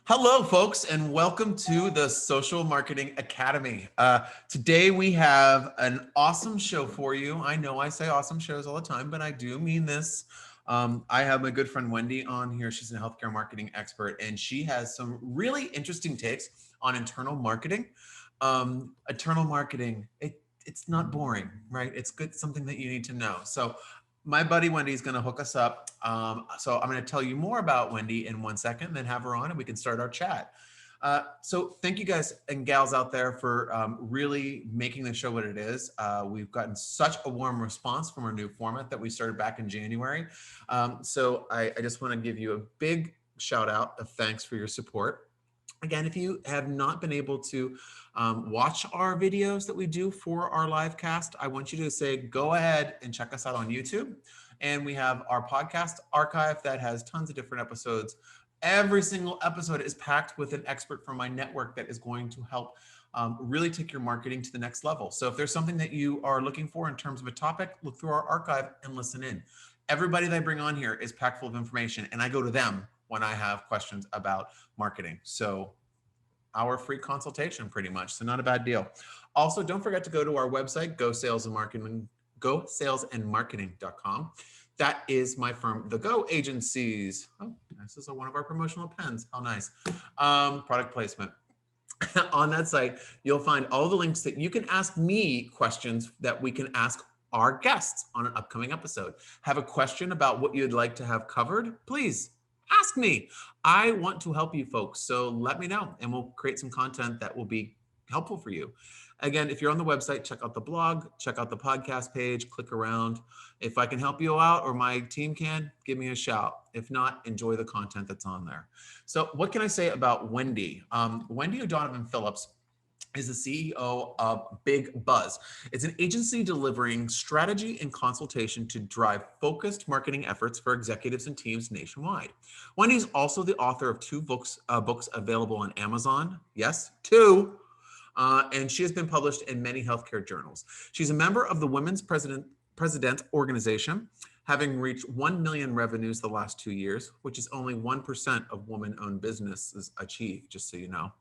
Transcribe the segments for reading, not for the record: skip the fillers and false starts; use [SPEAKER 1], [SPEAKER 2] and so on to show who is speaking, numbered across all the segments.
[SPEAKER 1] Hello, folks, and welcome to the Social Marketing Academy. Today we have an awesome show for you. I know I say awesome shows all the time, but I do mean this. I have my good friend Wendy on here. She's a healthcare marketing expert, and she has some really interesting takes on internal marketing. Internal marketing, it's not boring, right? It's good, something that you need to know. So my buddy Wendy is going to hook us up. So I'm going to tell you more about Wendy in 1 second, then have her on and we can start our chat. So thank you guys and gals out there for really making the show what it is. We've gotten such a warm response from our new format that we started back in January. So I just want to give you a big shout out of thanks for your support. Again, if you have not been able to watch our videos that we do for our live cast, I want you to say, go ahead and check us out on YouTube. And we have our podcast archive that has tons of different episodes. Every single episode is packed with an expert from my network that is going to help really take your marketing to the next level. So if there's something that you are looking for in terms of a topic, look through our archive and listen in. Everybody that I bring on here is packed full of information, and I go to them when I have questions about marketing. So our free consultation pretty much. So not a bad deal. Also, don't forget to go to our website, gosalesandmarketing.com. That is my firm, The Go Agencies. Oh, this is one of our promotional pens. How nice. Product placement. On that site, you'll find all the links that you can ask me questions that we can ask our guests on an upcoming episode. Have a question about what you'd like to have covered? Please ask me. I want to help you folks. So let me know and we'll create some content that will be helpful for you. Again, if you're on the website, check out the blog, check out the podcast page, click around. If I can help you out or my team can, give me a shout. If not, enjoy the content that's on there. So what can I say about Wendy? Wendy O'Donovan Phillips is the CEO of Big Buzz. It's an agency delivering strategy and consultation to drive focused marketing efforts for executives and teams nationwide. Wendy's also the author of two books available on Amazon. Yes, two. And she has been published in many healthcare journals. She's a member of the Women's President Organization, having reached 1 million revenues the last 2 years, which is only 1% of woman-owned businesses achieve, just so you know.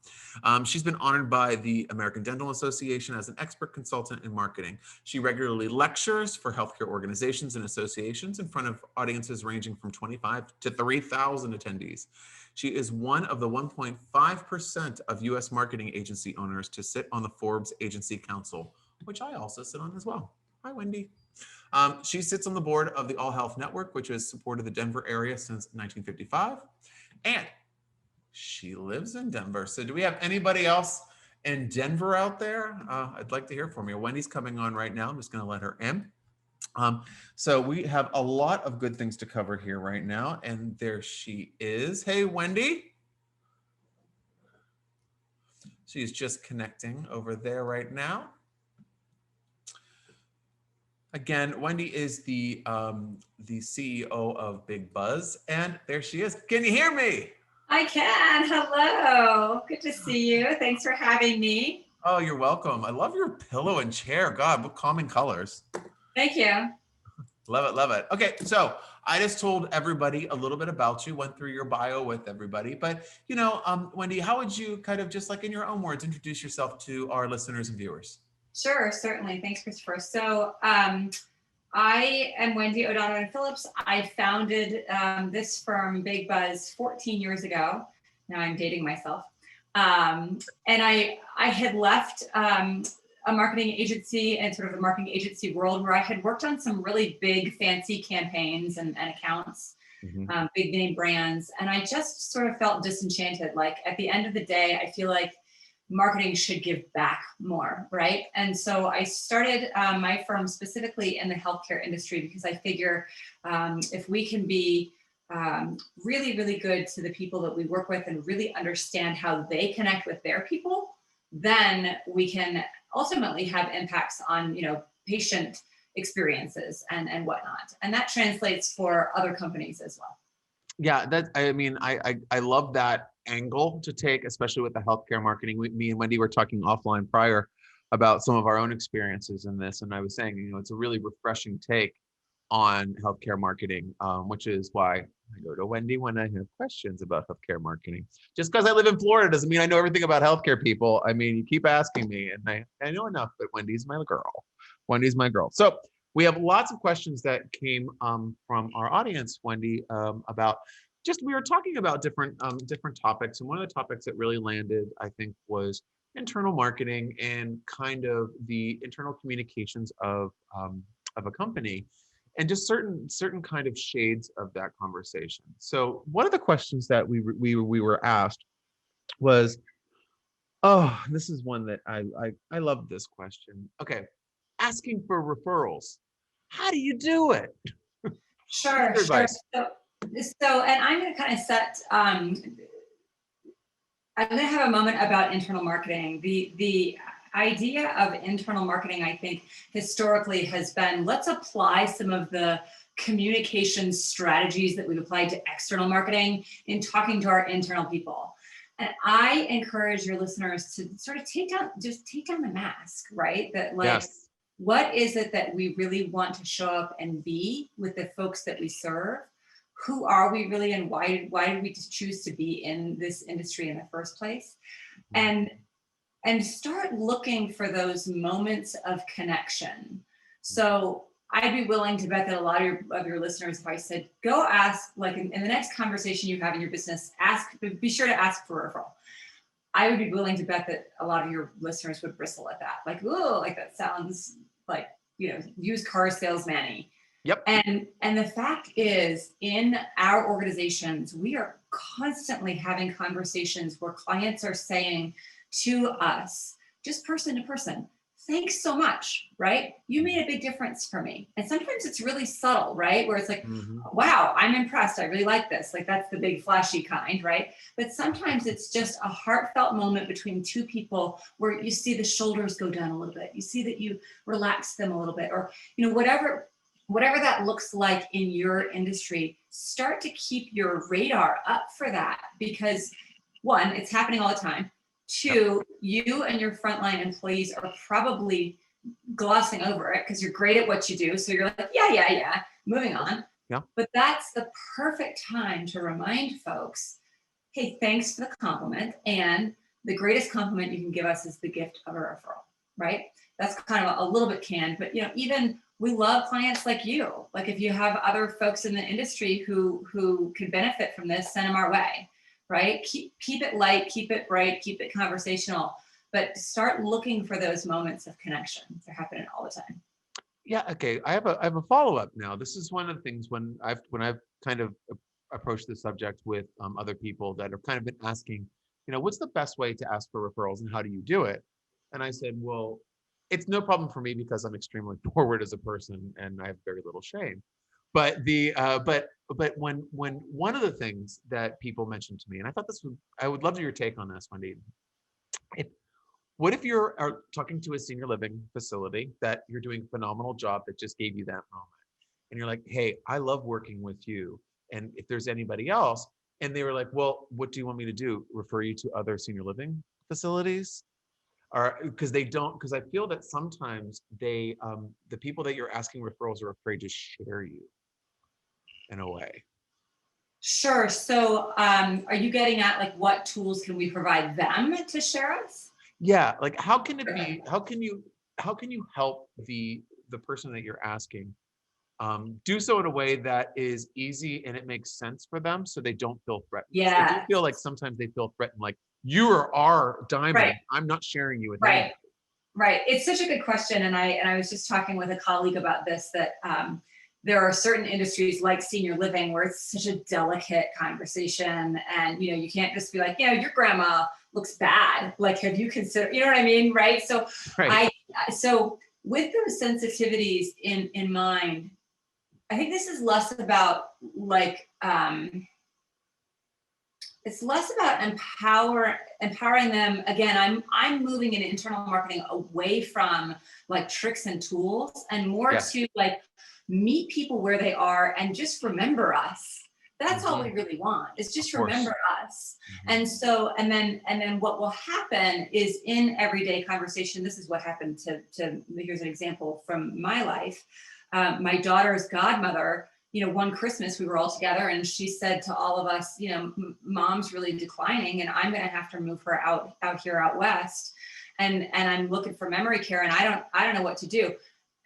[SPEAKER 1] She's been honored by the American Dental Association as an expert consultant in marketing. She regularly lectures for healthcare organizations and associations in front of audiences ranging from 25 to 3,000 attendees. She is one of the 1.5% of U.S. marketing agency owners to sit on the Forbes Agency Council, which I also sit on as well. Hi, Wendy. She sits on the board of the All Health Network, which has supported the Denver area since 1955. And she lives in Denver. So do we have anybody else in Denver out there? I'd like to hear from you. Wendy's coming on right now. I'm just going to let her in. So we have a lot of good things to cover here right now. And there she is. Hey, Wendy. She's just connecting over there right now. Again, Wendy is the CEO of Big Buzz, and there she is. Can you hear me?
[SPEAKER 2] I can. Hello. Good to see you. Thanks for having me.
[SPEAKER 1] Oh, you're welcome. I love your pillow and chair. God, what calming colors.
[SPEAKER 2] Thank you.
[SPEAKER 1] Love it, love it. Okay, so I just told everybody a little bit about you, went through your bio with everybody, but Wendy, how would you kind of just like in your own words, introduce yourself to our listeners and viewers?
[SPEAKER 2] Sure, certainly. Thanks, Christopher. So I am Wendy O'Donovan Phillips. I founded this firm, Big Buzz, 14 years ago. Now I'm dating myself. And I had left a marketing agency and sort of the marketing agency world where I had worked on some really big, fancy campaigns and accounts, big name brands. And I just sort of felt disenchanted. Like at the end of the day, I feel like marketing should give back more, right? And so I started my firm specifically in the healthcare industry because I figure if we can be really, really good to the people that we work with and really understand how they connect with their people, then we can ultimately have impacts on, patient experiences and whatnot. And that translates for other companies as well.
[SPEAKER 1] Yeah, I love that angle to take, especially with the healthcare marketing. Me and Wendy were talking offline prior about some of our own experiences in this. And I was saying, it's a really refreshing take on healthcare marketing, which is why I go to Wendy when I have questions about healthcare marketing. Just because I live in Florida doesn't mean I know everything about healthcare, people. I mean, you keep asking me, and I know enough, but Wendy's my girl. Wendy's my girl. So we have lots of questions that came from our audience, Wendy, about just we were talking about different topics, and one of the topics that really landed, I think, was internal marketing and kind of the internal communications of a company, and just certain kind of shades of that conversation. So one of the questions that we were asked was, oh, this is one that I love this question. Okay, asking for referrals. How do you do it?
[SPEAKER 2] Sure,
[SPEAKER 1] Your
[SPEAKER 2] sure.
[SPEAKER 1] advice.
[SPEAKER 2] And I'm going to kind of I'm going to have a moment about internal marketing. The idea of internal marketing, I think, historically has been, let's apply some of the communication strategies that we've applied to external marketing in talking to our internal people. And I encourage your listeners to sort of take down the mask, right? That like,
[SPEAKER 1] Yes.
[SPEAKER 2] what is it that we really want to show up and be with the folks that we serve? Who are we really, and why did we just choose to be in this industry in the first place? And start looking for those moments of connection. So I'd be willing to bet that a lot of your listeners, if I said, go ask, like in the next conversation you have in your business, be sure to ask for a referral. I would be willing to bet that a lot of your listeners would bristle at that. Like, oh, like that sounds like, used car salesman-y.
[SPEAKER 1] Yep.
[SPEAKER 2] And the fact is, in our organizations, we are constantly having conversations where clients are saying to us, just person to person, thanks so much, right? You made a big difference for me. And sometimes it's really subtle, right? Where it's like, wow, I'm impressed. I really like this. Like that's the big flashy kind, right? But sometimes it's just a heartfelt moment between two people where you see the shoulders go down a little bit. You see that you relax them a little bit, or, whatever that looks like in your industry. Start to keep your radar up for that, because one, it's happening all the time. Two, you and your frontline employees are probably glossing over it because you're great at what you do. So you're like, yeah, moving on.
[SPEAKER 1] Yeah.
[SPEAKER 2] But that's the perfect time to remind folks, hey, thanks for the compliment. And the greatest compliment you can give us is the gift of a referral, right? That's kind of a little bit canned, but even we love clients like you. Like if you have other folks in the industry who could benefit from this, send them our way. Right? Keep it light, keep it bright, keep it conversational, but start looking for those moments of connection. They're happening all the time.
[SPEAKER 1] Yeah. Okay. I have a follow-up now. This is one of the things when I've kind of approached the subject with other people that have kind of been asking, what's the best way to ask for referrals and how do you do it? And I said, well, it's no problem for me because I'm extremely forward as a person and I have very little shame. But but when one of the things that people mentioned to me, and I would love your take on this, Wendy. What if you're talking to a senior living facility that you're doing a phenomenal job that just gave you that moment, and you're like, hey, I love working with you, and if there's anybody else, and they were like, well, what do you want me to do? Refer you to other senior living facilities? Or because I feel that sometimes the people that you're asking referrals are afraid to share you in a way.
[SPEAKER 2] Sure. So are you getting at like what tools can we provide them to share us?
[SPEAKER 1] Yeah, like how can it be, how can you help the person that you're asking do so in a way that is easy and it makes sense for them so they don't feel threatened.
[SPEAKER 2] Yeah.
[SPEAKER 1] I do feel like sometimes they feel threatened, like you are our diamond.
[SPEAKER 2] Right.
[SPEAKER 1] I'm not sharing you with
[SPEAKER 2] Right.
[SPEAKER 1] anybody.
[SPEAKER 2] Right. It's such a good question. And I was just talking with a colleague about this, that there are certain industries like senior living where it's such a delicate conversation. And, you can't just be like, your grandma looks bad. Like, have you considered, you know what I mean? Right. So
[SPEAKER 1] Right.
[SPEAKER 2] So with those sensitivities in mind, I think this is less about like, it's less about empowering them. Again, I'm moving in internal marketing away from like tricks and tools and more to like meet people where they are and just remember us. That's all we really want, is just remember us. And so, and then what will happen is in everyday conversation, this is what happened to here's an example from my life. My daughter's godmother, one Christmas we were all together and she said to all of us, mom's really declining and I'm going to have to move her out here out west. And I'm looking for memory care and I don't know what to do.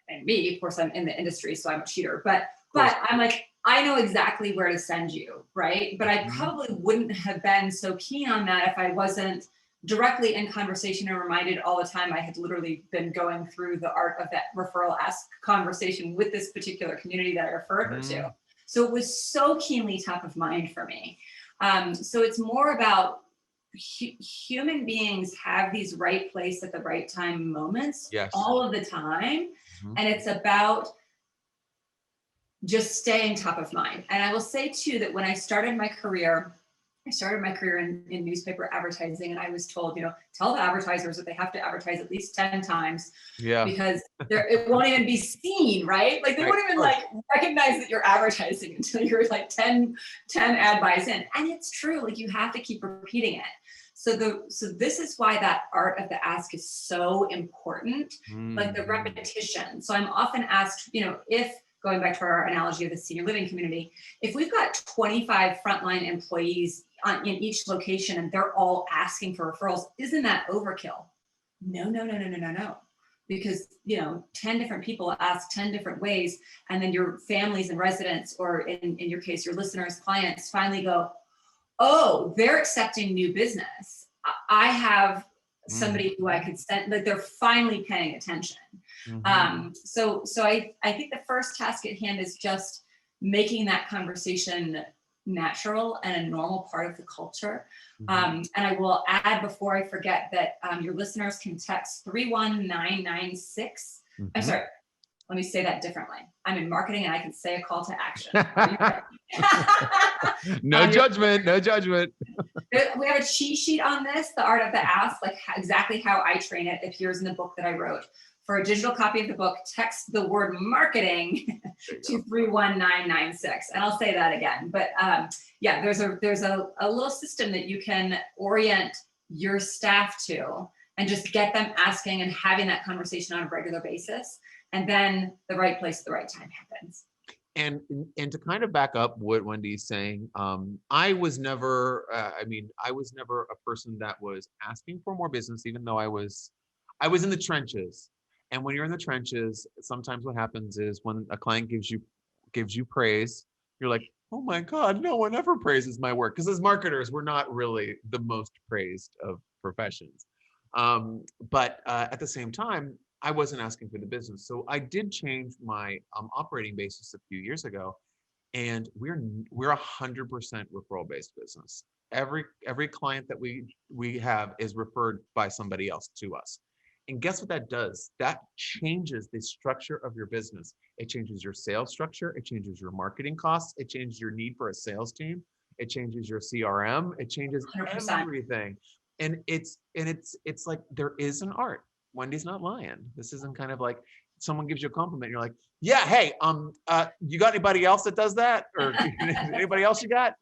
[SPEAKER 2] And me, of course, I'm in the industry, so I'm a cheater, but I'm like, I know exactly where to send you, right? But I probably wouldn't have been so keen on that if I wasn't directly in conversation and reminded all the time I had literally been going through the art of that referral ask conversation with this particular community that I referred her to. So it was so keenly top of mind for me. So it's more about human beings have these right place at the right time moments all of the time. And it's about just staying top of mind. And I will say too, that when I started my career in newspaper advertising, and I was told, tell the advertisers that they have to advertise at least 10 times because it won't even be seen, right? Like they won't even like recognize that you're advertising until you're like 10 ad buys in. And it's true, like you have to keep repeating it. So this is why that art of the ask is so important, like the repetition. So I'm often asked, if, going back to our analogy of the senior living community, if we've got 25 frontline employees in each location and they're all asking for referrals, isn't that overkill? No. Because 10 different people ask 10 different ways, and then your families and residents, or in your case, your listeners, clients finally go, oh, they're accepting new business. I have somebody who I could send, like they're finally paying attention. So I think the first task at hand is just making that conversation natural and a normal part of the culture. And I will add before I forget that your listeners can text 31996. I'm sorry, let me say that differently. I'm in marketing and I can say a call to action.
[SPEAKER 1] No judgment.
[SPEAKER 2] We have a cheat sheet on this, the art of the ask, like exactly how I train it. It appears in the book that I wrote. For a digital copy of the book, text the word marketing to 31996. And I'll say that again. But there's a little system that you can orient your staff to and just get them asking and having that conversation on a regular basis. And then the right place at the right time happens.
[SPEAKER 1] And to kind of back up what Wendy's saying, I was never a person that was asking for more business, even though I was in the trenches. And when you're in the trenches, sometimes what happens is when a client gives you praise, you're like, oh my God, no one ever praises my work. Because as marketers, we're not really the most praised of professions. But at the same time, I wasn't asking for the business. So I did change my operating basis a few years ago. And we're 100% referral-based business. Every client that we have is referred by somebody else to us. And guess what that does? That changes the structure of your business. It changes your sales structure. It changes your marketing costs. It changes your need for a sales team. It changes your CRM. It changes 100%. Everything. And it's like there is an art. Wendy's not lying. This isn't kind of like someone gives you a compliment. And you're like, yeah, hey, you got anybody else that does that? Or anybody else you got?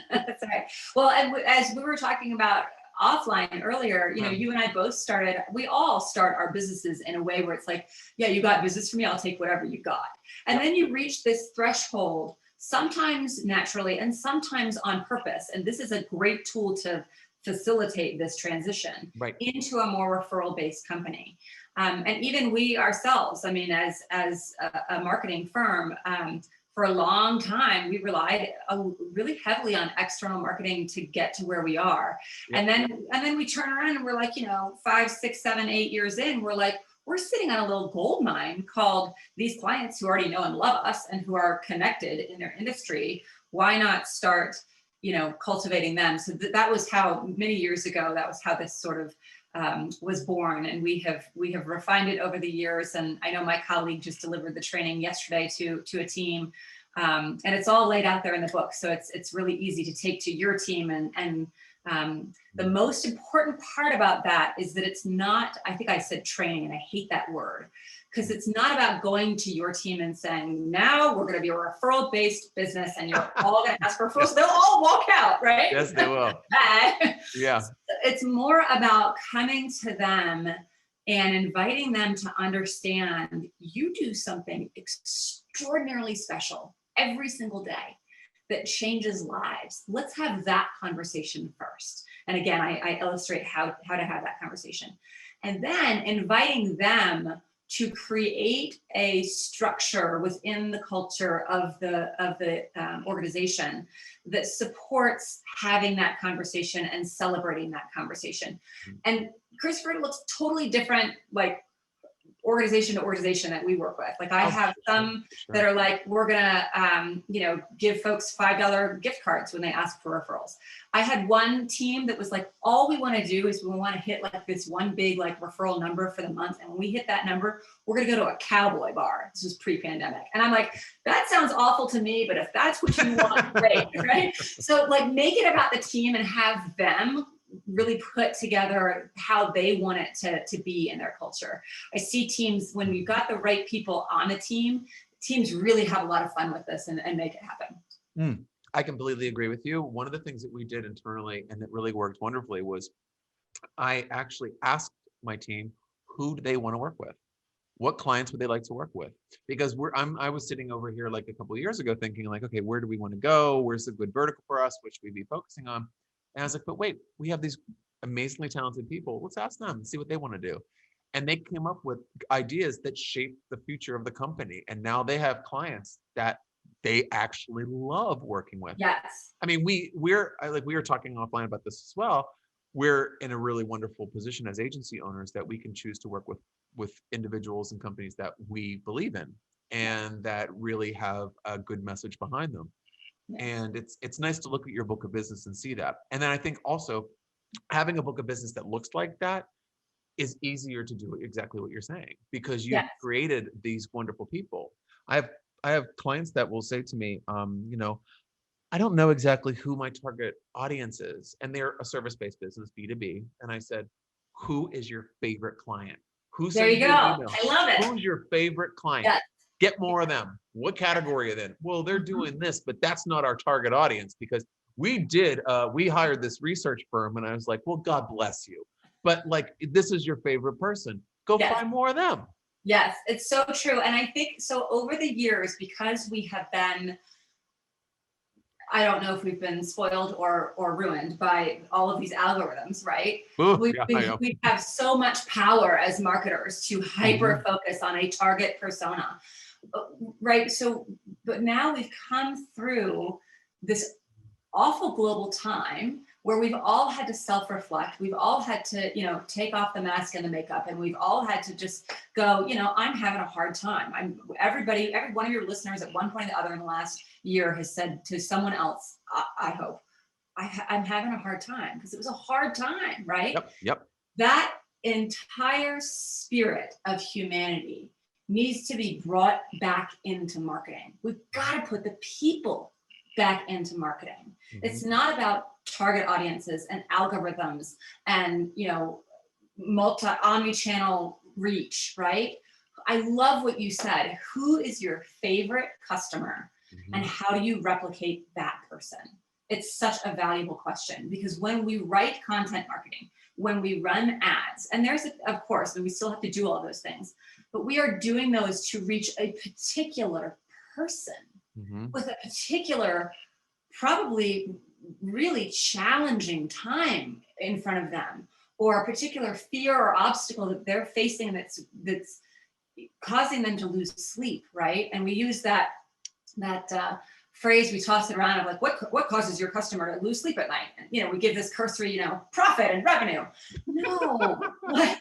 [SPEAKER 2] That's right. Well, and as we were talking about offline earlier, you and I both we all start our businesses in a way where it's like, yeah, you got business from me, I'll take whatever you got. And then you reach this threshold, sometimes naturally and sometimes on purpose. And this is a great tool to facilitate this transition into a more referral-based company. And even we ourselves, as a marketing firm, for a long time, we relied really heavily on external marketing to get to where we are. Yep. And then we turn around and we're like, 5, 6, 7, 8 years in, we're sitting on a little gold mine called these clients who already know and love us and who are connected in their industry. Why not start, cultivating them? So that was how many years ago, that was how this sort of was born, and we have refined it over the years. And I know my colleague just delivered the training yesterday to a team, and it's all laid out there in the book. So it's really easy to take to your team. And the most important part about that is that it's not, I think I said training, and I hate that word, because it's not about going to your team and saying, now we're going to be a referral-based business and you're all going to ask for referrals. They'll all walk out, right?
[SPEAKER 1] Yes, they will. Yeah.
[SPEAKER 2] It's more about coming to them and inviting them to understand you do something extraordinarily special every single day that changes lives. Let's have that conversation first. And again, I illustrate how to have that conversation. And then inviting them to create a structure within the culture of the organization that supports having that conversation and celebrating that conversation. And Christopher, looks totally different, like organization to organization that we work with. Like I have some that are like, we're gonna, give folks $5 gift cards when they ask for referrals. I had one team that was like, all we want to do is we want to hit like this one big like referral number for the month. And when we hit that number, we're going to go to a cowboy bar. This was pre-pandemic. And I'm like, that sounds awful to me, but if that's what you want, great, right? So like make it about the team and have them really put together how they want it to be in their culture. I see teams, when you've got the right people on the team, teams really have a lot of fun with this and make it happen.
[SPEAKER 1] I completely agree with you. One of the things that we did internally and that really worked wonderfully was I actually asked my team, who do they want to work with? What clients would they like to work with? Because I was sitting over here like a couple of years ago thinking like, okay, where do we want to go? Where's a good vertical for us? What should we be focusing on? And I was like, but wait, we have these amazingly talented people. Let's ask them and see what they want to do. And they came up with ideas that shaped the future of the company. And now they have clients that they actually love working with.
[SPEAKER 2] Yes.
[SPEAKER 1] I mean, we were talking offline about this as well. We're in a really wonderful position as agency owners that we can choose to work with individuals and companies that we believe in and that really have a good message behind them. Yes. And it's nice to look at your book of business and see that. And then I think also having a book of business that looks like that is easier to do exactly what you're saying, because you've created these wonderful people. I have clients that will say to me, I don't know exactly who my target audience is. And they're a service-based business, B2B. And I said, who is your favorite client?
[SPEAKER 2] There you go. I love it.
[SPEAKER 1] Who's your favorite client?
[SPEAKER 2] Yes.
[SPEAKER 1] Get more of them. What category are they in? Well, they're doing this, but that's not our target audience, because we hired this research firm and I was like, well, God bless you. But like, this is your favorite person. Go find more of them.
[SPEAKER 2] Yes, it's so true. And I think so over the years, because we have been, I don't know if we've been spoiled or ruined by all of these algorithms, right?
[SPEAKER 1] Ooh,
[SPEAKER 2] we have so much power as marketers to hyper focus on a target persona, right? So, but now we've come through this awful global time where we've all had to self-reflect. We've all had to, take off the mask and the makeup, and we've all had to just go, I'm having a hard time. Every one of your listeners at one point or the other in the last year has said to someone else, I hope, I'm having a hard time, because it was a hard time, right?
[SPEAKER 1] Yep.
[SPEAKER 2] That entire spirit of humanity needs to be brought back into marketing. We've got to put the people back into marketing. It's not about target audiences and algorithms and omni-channel reach, right? I love what you said. Who is your favorite customer and how do you replicate that person? It's such a valuable question, because when we write content marketing, when we run ads, and of course, we still have to do all those things, but we are doing those to reach a particular person with a particular, probably really challenging time in front of them, or a particular fear or obstacle that they're facing that's causing them to lose sleep, right? And we use that phrase, we toss it around of like, what causes your customer to lose sleep at night? And, we give this cursory, profit and revenue. No, what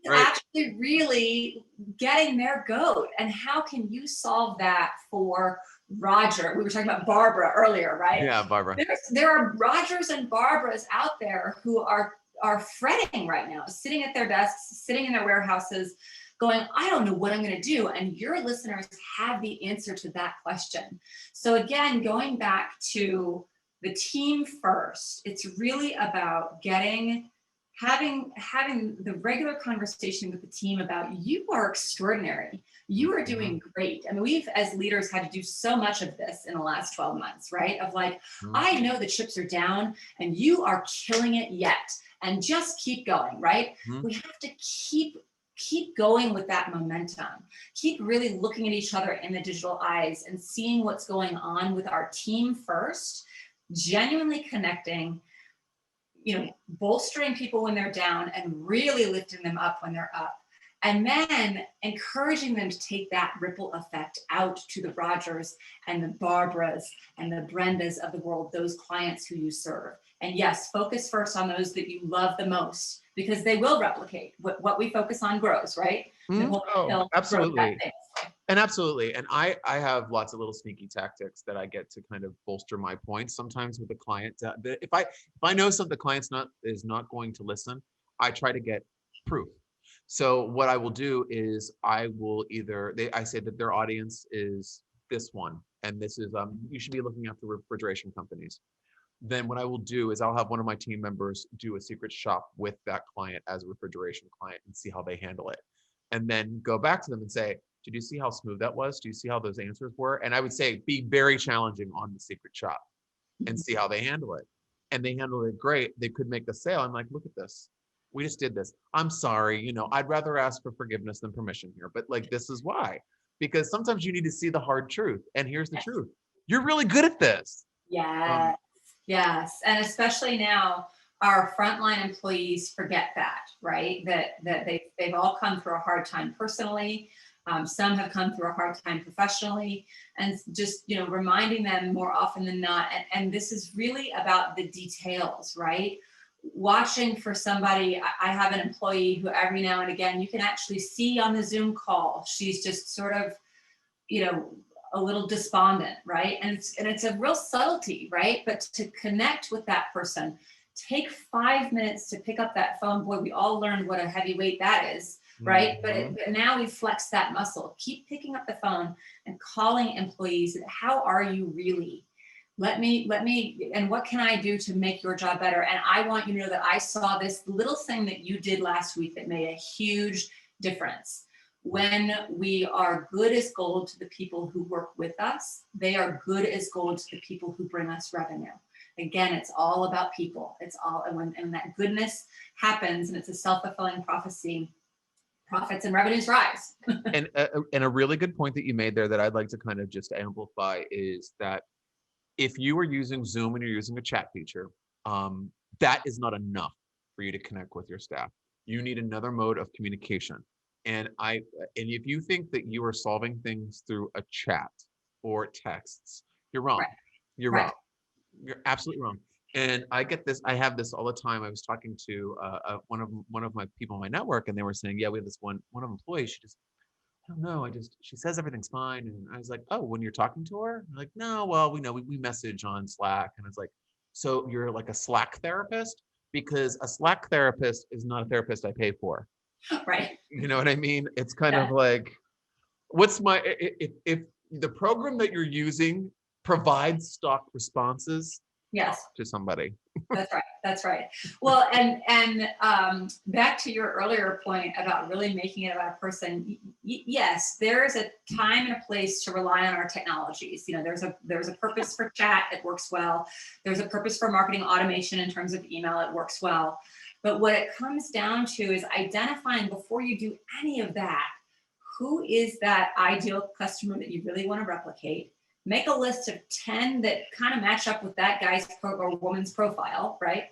[SPEAKER 2] is actually really getting their goat, and how can you solve that for Roger? We were talking about Barbara earlier, right?
[SPEAKER 1] Yeah, Barbara.
[SPEAKER 2] There are Rogers and Barbaras out there who are fretting right now, sitting at their desks, sitting in their warehouses, going, I don't know what I'm going to do. And your listeners have the answer to that question. So again, going back to the team first, it's really about having the regular conversation with the team about, you are extraordinary. You are doing great. I mean, we've as leaders had to do so much of this in the last 12 months, right? Of like, I know the chips are down and you are killing it yet. And just keep going, right? We have to keep keep going with that momentum. Keep really looking at each other in the digital eyes and seeing what's going on with our team first, genuinely connecting, bolstering people when they're down and really lifting them up when they're up. And then encouraging them to take that ripple effect out to the Rogers and the Barbaras and the Brendas of the world, those clients who you serve. And yes, focus first on those that you love the most, because they will replicate. What we focus on grows, right?
[SPEAKER 1] Oh, absolutely. And absolutely. And I have lots of little sneaky tactics that I get to kind of bolster my points sometimes with the client. If I know something the client's is not going to listen, I try to get proof. So what I will do is I will I say that their audience is this one, and this is you should be looking after refrigeration companies. Then what I will do is I'll have one of my team members do a secret shop with that client as a refrigeration client and see how they handle it. And then go back to them and say, did you see how smooth that was? Do you see how those answers were? And I would say, be very challenging on the secret shop and see how they handle it. And they handle it great. They could make the sale. I'm like, look at this. We just did this. I'm sorry. I'd rather ask for forgiveness than permission here, but like, this is why, because sometimes you need to see the hard truth. And here's the truth. You're really good at this.
[SPEAKER 2] Yes. And especially now, our frontline employees forget that, right? That they've all come through a hard time personally. Some have come through a hard time professionally, and just, reminding them more often than not. And this is really about the details, right? Watching for somebody. I have an employee who every now and again, you can actually see on the Zoom call, she's just sort of, a little despondent, right? And it's a real subtlety, right? But to connect with that person, take 5 minutes to pick up that phone. Boy, we all learned what a heavy weight that is, right?
[SPEAKER 1] Mm-hmm.
[SPEAKER 2] But now we flex that muscle. Keep picking up the phone and calling employees. How are you really? Let me, and what can I do to make your job better? And I want you to know that I saw this little thing that you did last week that made a huge difference. When we are good as gold to the people who work with us, they are good as gold to the people who bring us revenue. Again, it's all about people. It's all, and when that goodness happens, and it's a self-fulfilling prophecy, profits and revenues rise.
[SPEAKER 1] And a really good point that you made there that I'd like to kind of just amplify is that if you are using Zoom and you're using a chat feature, that is not enough for you to connect with your staff. You need another mode of communication. And if you think that you are solving things through a chat or texts, you're wrong. Right. You're wrong. You're absolutely wrong. And I get this. I have this all the time. I was talking to one of my people in my network, and they were saying, "Yeah, we have this one of employees. I don't know. She says everything's fine." And I was like, "Oh, when you're talking to her?" I'm like, "No, well, we message on Slack." And it's like, "So you're like a Slack therapist?" Because a Slack therapist is not a therapist I pay for.
[SPEAKER 2] Right.
[SPEAKER 1] You know what I mean? It's kind of like, if the program that you're using provides stock responses,
[SPEAKER 2] yes,
[SPEAKER 1] to somebody.
[SPEAKER 2] That's right. Well, and back to your earlier point about really making it about a person. Yes, there is a time and a place to rely on our technologies. There's a purpose for chat, it works well. There's a purpose for marketing automation in terms of email, it works well. But what it comes down to is identifying, before you do any of that, who is that ideal customer that you really want to replicate. Make a list of 10 that kind of match up with that guy's or woman's profile, right?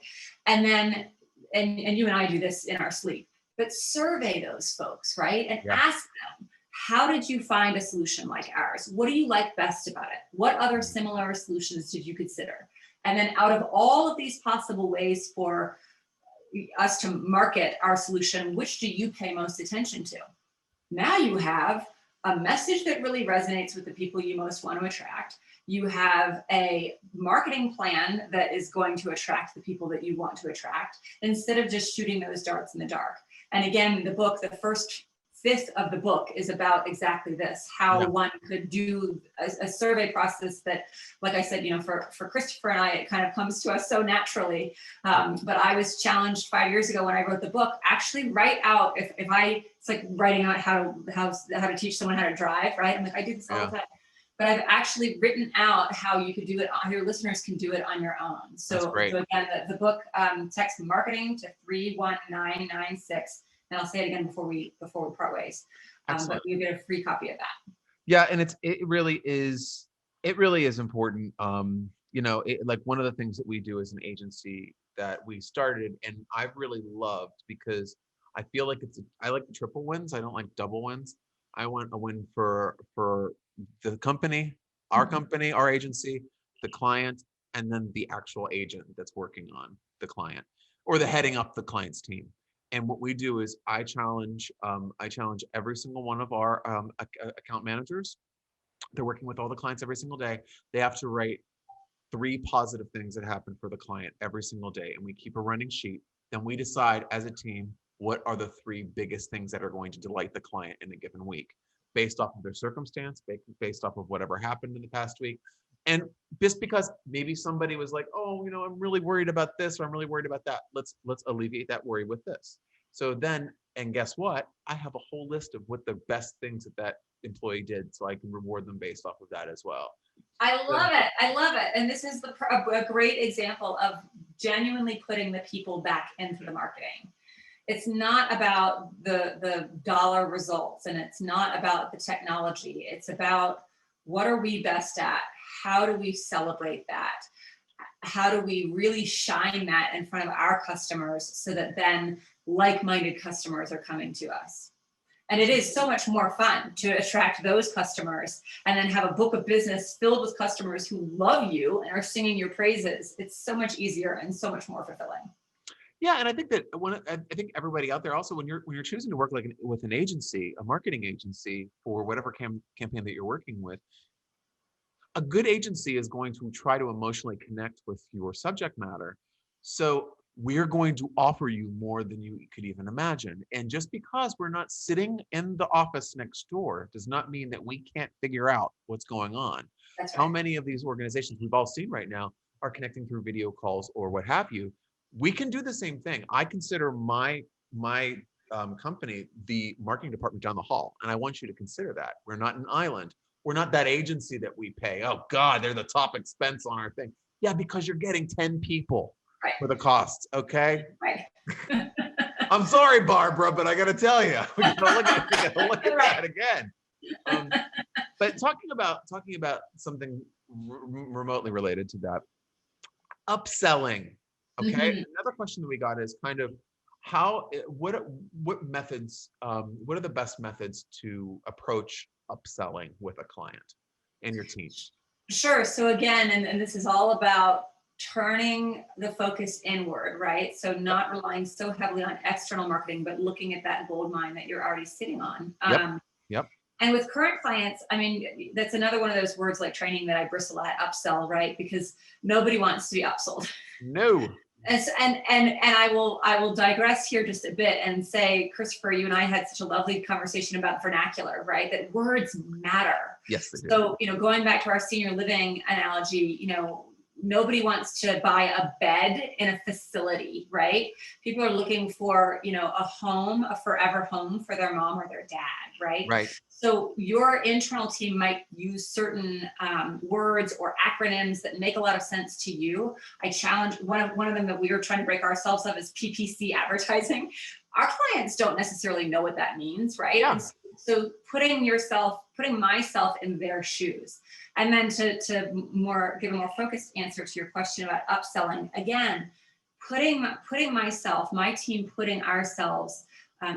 [SPEAKER 2] And then, and you and I do this in our sleep, but survey those folks, right? And ask them, how did you find a solution like ours? What do you like best about it? What other similar solutions did you consider? And then out of all of these possible ways for us to market our solution, which do you pay most attention to? Now you have a message that really resonates with the people you most want to attract. You have a marketing plan that is going to attract the people that you want to attract, instead of just shooting those darts in the dark. And again, the book, the first fifth of the book is about exactly this, how one could do a survey process that, like I said, for Christopher and I, it kind of comes to us so naturally. But I was challenged 5 years ago when I wrote the book, actually write out, it's like writing out how to teach someone how to drive, right? I'm like, I do this all the time. But I've actually written out how you could do it, your listeners can do it on your own. So again, the book, text marketing to 31996. And I'll say it again before we part ways. But you get a free copy of that.
[SPEAKER 1] Yeah, and it really is important. Like one of the things that we do as an agency that we started, and I've really loved, because I feel like I like the triple wins. I don't like double wins. I want a win for the company, our agency, the client, and then the actual agent that's working on the client or the heading up the client's team. And what we do is I challenge every single one of our account managers. They're working with all the clients every single day. They have to write 3 positive things that happen for the client every single day. And we keep a running sheet. Then we decide as a team, what are the 3 biggest things that are going to delight the client in a given week, based off of their circumstance, based off of whatever happened in the past week. And just because maybe somebody was like, oh, I'm really worried about this, or I'm really worried about that. Let's alleviate that worry with this. So then, and guess what? I have a whole list of what the best things that employee did, so I can reward them based off of that as well.
[SPEAKER 2] I love it. I love it. And this is a great example of genuinely putting the people back into the marketing. It's not about the dollar results, and it's not about the technology. It's about, what are we best at? How do we celebrate that? How do we really shine that in front of our customers, so that then like-minded customers are coming to us? And it is so much more fun to attract those customers and then have a book of business filled with customers who love you and are singing your praises. It's so much easier and so much more fulfilling.
[SPEAKER 1] Yeah, and I think that I think everybody out there also, when you're choosing to work with an agency, a marketing agency, for whatever campaign that you're working with, a good agency is going to try to emotionally connect with your subject matter. So we're going to offer you more than you could even imagine. And just because we're not sitting in the office next door does not mean that we can't figure out what's going on.
[SPEAKER 2] That's right.
[SPEAKER 1] How many of these organizations we've all seen right now are connecting through video calls or what have you? We can do the same thing. I consider my company the marketing department down the hall, and I want you to consider that. We're not an island. We're not that agency that we pay. Oh God, they're the top expense on our thing. Yeah, because you're getting 10 people for the cost. Okay.
[SPEAKER 2] Right.
[SPEAKER 1] I'm sorry, Barbara, but I got to tell you, we got to look at that again. But talking about something remotely related to that, upselling. Okay.
[SPEAKER 2] Mm-hmm.
[SPEAKER 1] Another question that we got is kind of what methods, what are the best methods to approach upselling with a client and your team?
[SPEAKER 2] Sure. So again, and this is all about turning the focus inward, right? So not relying so heavily on external marketing, but looking at that gold mine that you're already sitting on.
[SPEAKER 1] Yep.
[SPEAKER 2] And with current clients, I mean, that's another one of those words like training that I bristle at, upsell, right? Because nobody wants to be upsold.
[SPEAKER 1] No.
[SPEAKER 2] And I will digress here just a bit and say, Christopher, you and I had such a lovely conversation about vernacular, right? That words matter.
[SPEAKER 1] Yes, they do.
[SPEAKER 2] So, going back to our senior living analogy, nobody wants to buy a bed in a facility, right? People are looking for, a home, a forever home for their mom or their dad, right?
[SPEAKER 1] Right.
[SPEAKER 2] So your internal team might use certain words or acronyms that make a lot of sense to you. I challenge one of them that we were trying to break ourselves of is PPC advertising. Our clients don't necessarily know what that means, right?
[SPEAKER 1] Yeah.
[SPEAKER 2] And so putting myself in their shoes. And then to give a more focused answer to your question about upselling, again, putting myself, my team, putting ourselves,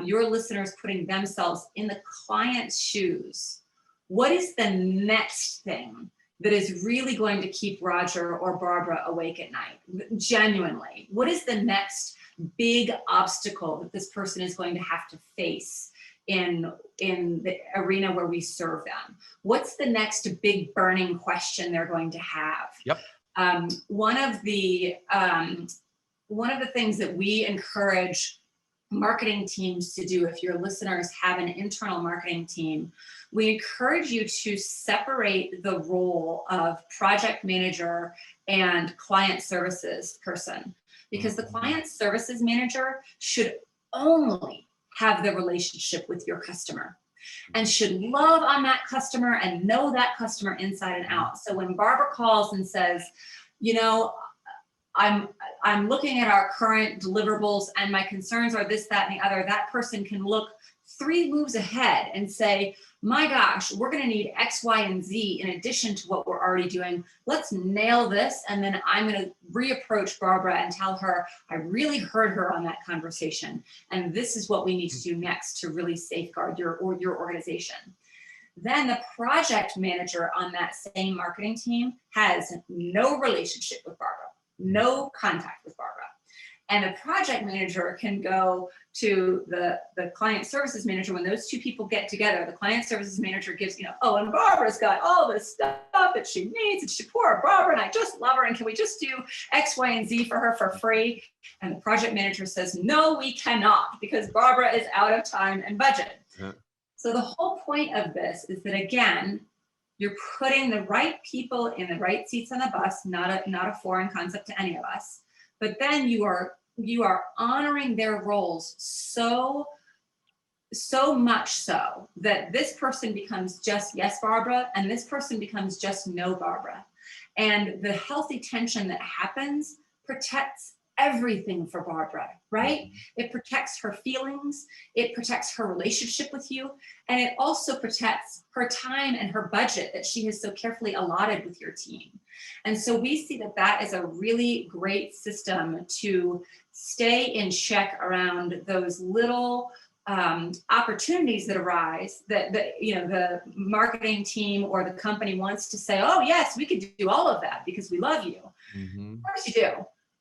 [SPEAKER 2] your listeners putting themselves in the client's shoes. What is the next thing that is really going to keep Roger or Barbara awake at night? Genuinely, what is the next big obstacle that this person is going to have to face in the arena where we serve them? What's the next big burning question they're going to have?
[SPEAKER 1] Yep.
[SPEAKER 2] One of the things that we encourage marketing teams to do, if your listeners have an internal marketing team, we encourage you to separate the role of project manager and client services person, because the client services manager should only have the relationship with your customer and should love on that customer and know that customer inside and out. So when Barbara calls and says, I'm looking at our current deliverables and my concerns are this, that, and the other, that person can look 3 moves ahead and say, my gosh, we're going to need X, Y, and Z in addition to what we're already doing. Let's nail this. And then I'm going to reapproach Barbara and tell her, I really heard her on that conversation. And this is what we need to do next to really safeguard your organization. Then the project manager on that same marketing team has no relationship with Barbara, no contact with Barbara. And the project manager can go to the client services manager. When those 2 people get together, the client services manager gives, oh, and Barbara's got all this stuff that she needs, and she poor Barbara, and I just love her, and can we just do X, Y, and Z for her for free? And the project manager says, no, we cannot, because Barbara is out of time and budget. Yeah. So the whole point of this is that, again, you're putting the right people in the right seats on the bus, not a foreign concept to any of us. But then you are honoring their roles so much so that this person becomes just yes, Barbara, and this person becomes just no, Barbara. And the healthy tension that happens protects everything for Barbara, right? Mm-hmm. It protects her feelings, it protects her relationship with you, and it also protects her time and her budget that she has so carefully allotted with your team. And so we see that is a really great system to stay in check around those little opportunities that arise that the marketing team or the company wants to say, oh yes, we could do all of that because we love you. Mm-hmm. Of course you do.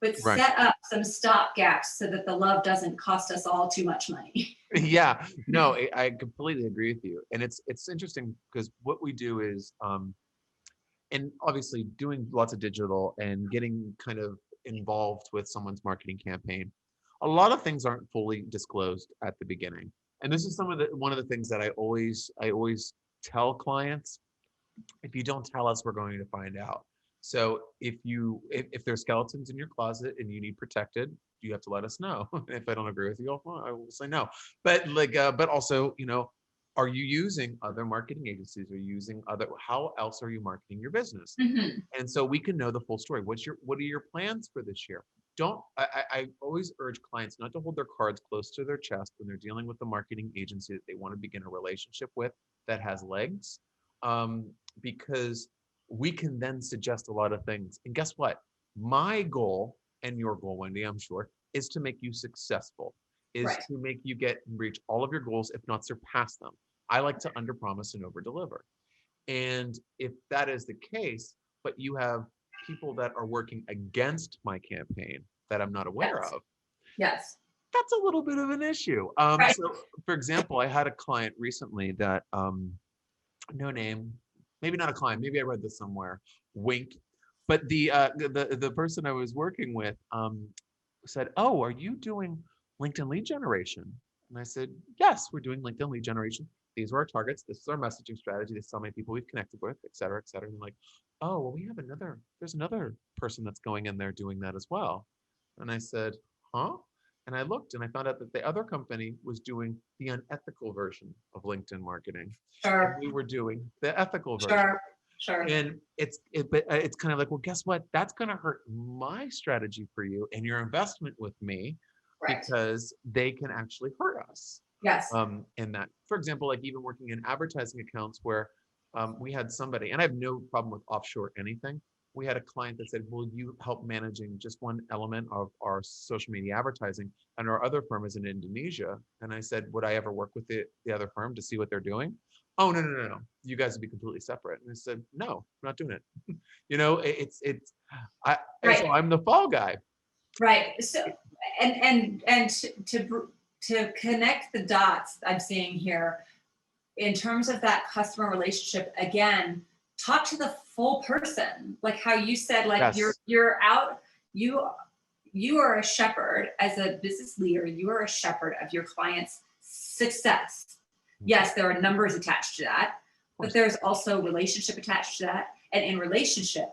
[SPEAKER 2] But right. Set up some stop gaps so that the love doesn't cost us all too much money.
[SPEAKER 1] Yeah, no, I completely agree with you. And it's interesting because what we do is, and obviously doing lots of digital and getting kind of involved with someone's marketing campaign, a lot of things aren't fully disclosed at the beginning. And this is one of the things that I always tell clients: if you don't tell us, we're going to find out. So if there's skeletons in your closet and you need protected, you have to let us know. If I don't agree with you, I will say no. But but also, are you using other marketing agencies? Are you using how else are you marketing your business? Mm-hmm. And so we can know the full story. What are your plans for this year? I always urge clients not to hold their cards close to their chest when they're dealing with the marketing agency that they want to begin a relationship with that has legs, because we can then suggest a lot of things. And guess what? My goal, and your goal, Wendy, I'm sure, is to make you successful, is right. To make you reach all of your goals, if not surpass them. I like to underpromise and overdeliver. And if that is the case, but you have people that are working against my campaign that I'm not aware of,
[SPEAKER 2] yes,
[SPEAKER 1] that's a little bit of an issue. Right. So, for example, I had a client recently that, no name, maybe not a client, maybe I read this somewhere, wink. But the person I was working with said, oh, are you doing LinkedIn lead generation? And I said, yes, we're doing LinkedIn lead generation. These are our targets. This is our messaging strategy. This is how many people we've connected with, et cetera, et cetera. And they're like, oh, well, there's another person that's going in there doing that as well. And I said, huh? And I looked and I found out that the other company was doing the unethical version of LinkedIn marketing. Sure. And we were doing the ethical version.
[SPEAKER 2] Sure.
[SPEAKER 1] And it's kind of like, well, guess what? That's going to hurt my strategy for you and your investment with me, right. Because they can actually hurt us.
[SPEAKER 2] Yes.
[SPEAKER 1] And that, for example, like even working in advertising accounts where we had somebody, and I have no problem with offshore anything. We had a client that said, will you help managing just one element of our social media advertising? And our other firm is in Indonesia. And I said, would I ever work with the other firm to see what they're doing? Oh, no. You guys would be completely separate. And I said, no, I'm not doing it.
[SPEAKER 2] Right.
[SPEAKER 1] So I'm the fall guy.
[SPEAKER 2] Right. So, and to connect the dots I'm seeing here in terms of that customer relationship, again, talk to the full person, like how you said, like yes. you're out, you are a shepherd as a business leader, you are a shepherd of your client's success. Yes, there are numbers attached to that, but there's also relationship attached to that. And in relationship,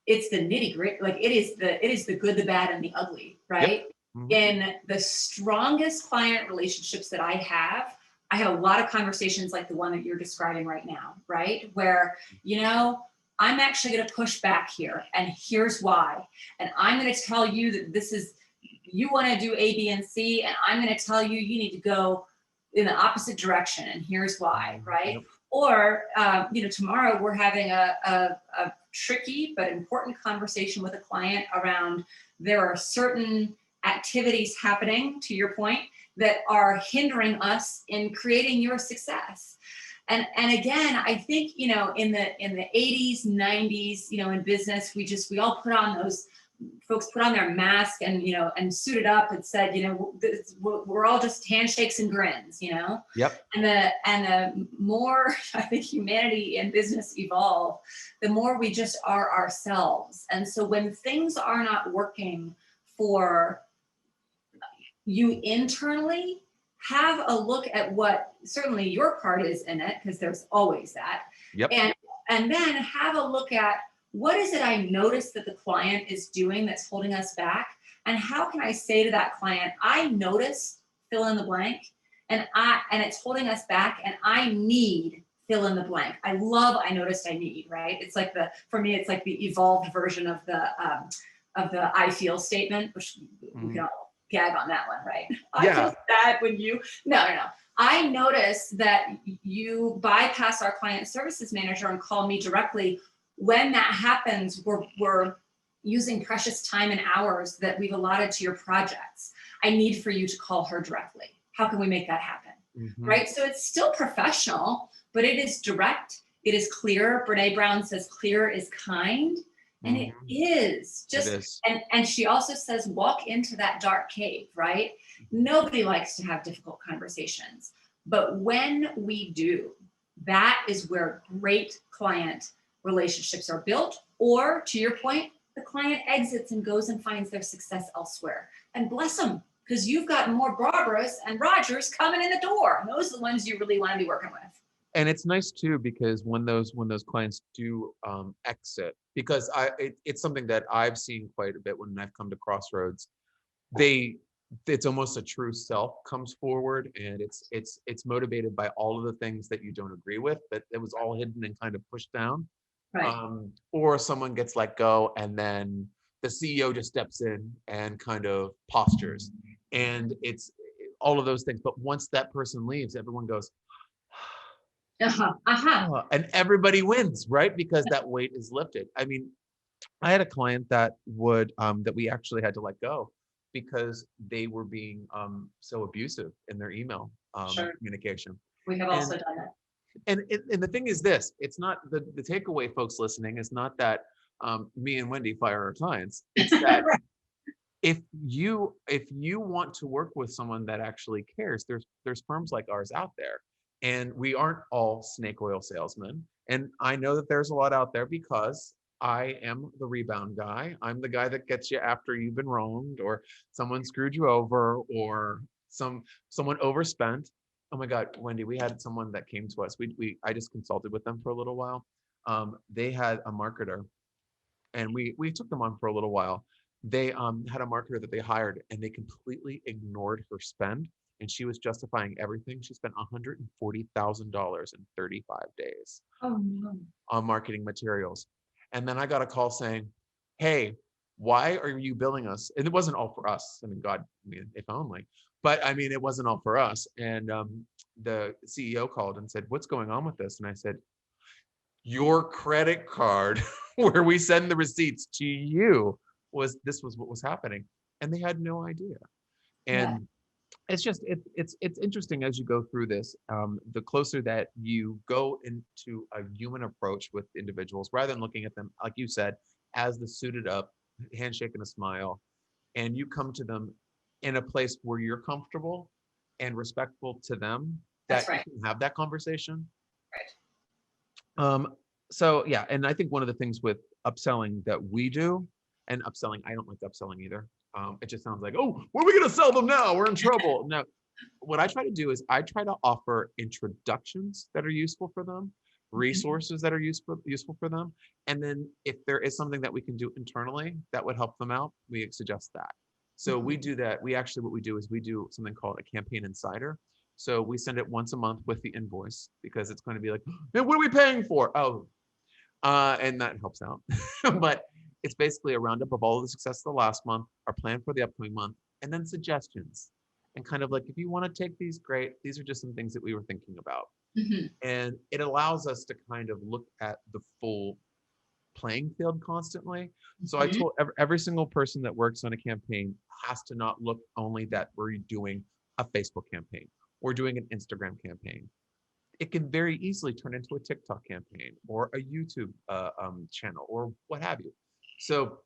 [SPEAKER 2] it's the nitty gritty, like it is the good, the bad, and the ugly, right? Yep. Mm-hmm. In the strongest client relationships that I have a lot of conversations like the one that you're describing right now, right? Where, I'm actually going to push back here, and here's why. And I'm going to tell you that this is, you want to do A, B, and C, and I'm going to tell you you need to go in the opposite direction, and here's why, right?
[SPEAKER 1] Yep.
[SPEAKER 2] Or, tomorrow we're having a tricky but important conversation with a client around, there are certain activities happening, to your point, that are hindering us in creating your success. And again, I think, in the 80s, 90s, in business, we all put on those, folks put on their mask and, and suited up and said, we're all just handshakes and grins,
[SPEAKER 1] Yep.
[SPEAKER 2] and the more I think humanity and business evolve, the more we just are ourselves. And so when things are not working for you internally, have a look at what certainly your part is in it, because there's always that.
[SPEAKER 1] Yep.
[SPEAKER 2] And then have a look at, what is it I notice that the client is doing that's holding us back? And how can I say to that client, I notice, fill in the blank, and it's holding us back, and I need, fill in the blank. I noticed, I need, right? It's like for me, it's like the evolved version of the I feel statement, which we can all gag on that one, right? I feel sad when no. I notice that you bypass our client services manager and call me directly. When that happens, we're using precious time and hours that we've allotted to your projects. I need for you to call her directly. How can we make that happen? Right? So it's still professional, but it is direct. It is clear. Brene Brown says clear is kind. And it is just, and she also says, walk into that dark cave, right? Nobody likes to have difficult conversations, but when we do, that is where great client relationships are built. Or to your point, the client exits and goes and finds their success elsewhere. And bless them, because you've got more Barbaras and Rogers coming in the door. And those are the ones you really want to be working with.
[SPEAKER 1] And it's nice too, because when those clients do exit, because it's something that I've seen quite a bit when I've come to Crossroads, it's almost a true self comes forward, and it's motivated by all of the things that you don't agree with, that it was all hidden and kind of pushed down.
[SPEAKER 2] Right.
[SPEAKER 1] Or someone gets let go, and then the CEO just steps in and kind of postures, and it's all of those things. But once that person leaves, everyone goes, and everybody wins, right? Because that weight is lifted. I mean, I had a client that that we actually had to let go because they were being so abusive in their email communication.
[SPEAKER 2] We have also done that.
[SPEAKER 1] And the thing is this, it's not the takeaway, folks listening, is not that me and Wendy fire our clients. It's that
[SPEAKER 2] Right.
[SPEAKER 1] if you want to work with someone that actually cares, there's firms like ours out there. And we aren't all snake oil salesmen. And I know that there's a lot out there, because I am the rebound guy. I'm the guy that gets you after you've been wronged, or someone screwed you over, or someone overspent. Oh my God, Wendy, we had someone that came to us. I just consulted with them for a little while. They had a marketer, and we took them on for a little while. They had a marketer that they hired, and they completely ignored her spend. And she was justifying everything. She spent $140,000 in 35 days on marketing materials. And then I got a call saying, hey, why are you billing us? And it wasn't all for us. I mean, God, if only. But I mean, it wasn't all for us. And the CEO called and said, what's going on with this? And I said, your credit card, where we send the receipts to you, was what was happening. And they had no idea. And it's just it's interesting as you go through this. The closer that you go into a human approach with individuals, rather than looking at them, like you said, as the suited up handshake and a smile, and you come to them in a place where you're comfortable and respectful to them, that you can have that conversation. So yeah, and I think one of the things with upselling that we do, and upselling, I don't like upselling either. It just sounds like, oh, what are we going to sell them now? We're in trouble. No, what I try to do is I try to offer introductions that are useful for them, resources that are useful for them. And then if there is something that we can do internally that would help them out, we suggest that. So we do that. What we do is we do something called a campaign insider. So we send it once a month with the invoice, because it's going to be like, hey, what are we paying for? Oh, and that helps out. But it's basically a roundup of all of the success of the last month, our plan for the upcoming month, and then suggestions. And kind of like, if you want to take these, great. These are just some things that we were thinking about.
[SPEAKER 2] Mhm.
[SPEAKER 1] And it allows us to kind of look at the full playing field constantly. So I
[SPEAKER 2] Mhm.
[SPEAKER 1] told every single person that works on a campaign has to not look only that we're doing a Facebook campaign, we're doing an Instagram campaign. It can very easily turn into a TikTok campaign or a YouTube channel or what have you. So